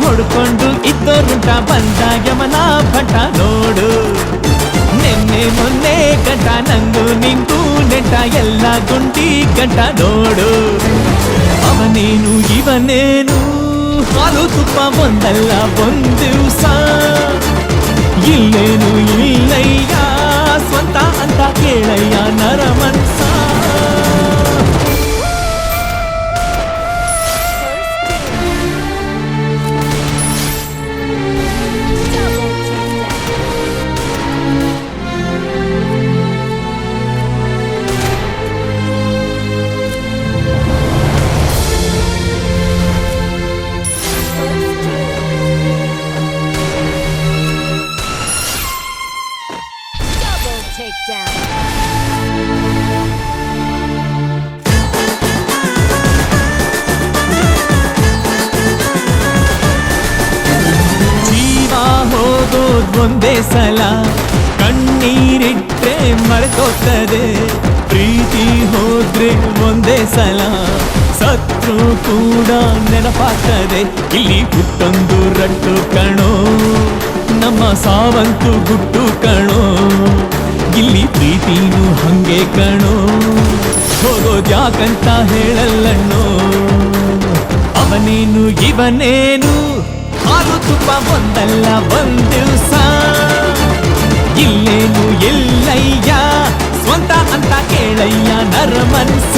ಹೊಡ್ಕೊಂಡು ಇದ್ದೋರುಂಟ ಬಂದ ಯಮನ ಭಟ ನೋಡು. ನೆನ್ನೆ ಮೊನ್ನೆ ಗಂಟ ನಂಗು ನಿಂಗೂ ನೆಂಟ ಎಲ್ಲ ಗುಂಡಿ ಗಂಟ ನೋಡು. ಅವನೇನು ಇವನೇನು ಹಾಲು ತುಪ್ಪ ಒಂದಲ್ಲ ಒಂದಿವ್ಸ. ಇಲ್ಲೇನು ಇಲ್ಲಯ್ಯ ಸ್ವಂತ ಅಂತ ಕೇಳಯ್ಯ ನರಮನ್ಸ. ಜೀವ ಹೋಗೋದ್ ಒಂದೇ ಸಲ, ಕಣ್ಣೀರಿಟ್ರೆ ಮರೆತೋಗ್ತದೆ. ಪ್ರೀತಿ ಹೋದ್ರೆ ಒಂದೇ ಸಲ, ಸತ್ರು ಕೂಡ ನೆನಪಾಗ್ತದೆ. ಇಲ್ಲಿ ಹುಟ್ಟೊಂದು ರಟ್ಟು ಕಣೋ, ನಮ್ಮ ಸಾವಂತು ಗುಟ್ಟು ಕಣೋ. ಇಲ್ಲಿ ಪ್ರೀತಿನೂ ಹಂಗೆ ಕಣೋ, ಹೋಗೋದ್ಯಾಕಂತ ಹೇಳಲ್ಲಣ್ಣೋ. ಅವನೇನು ಇವನೇನು ಹಾಲು ತುಪ್ಪ ಒಂದಲ್ಲ ಒಂದಿವ್ಸ. ಇಲ್ಲೇನು ಎಲ್ಲಯ್ಯ ಸ್ವಂತ ಅಂತ ಕೇಳಯ್ಯ ನರಮನ್ಸ.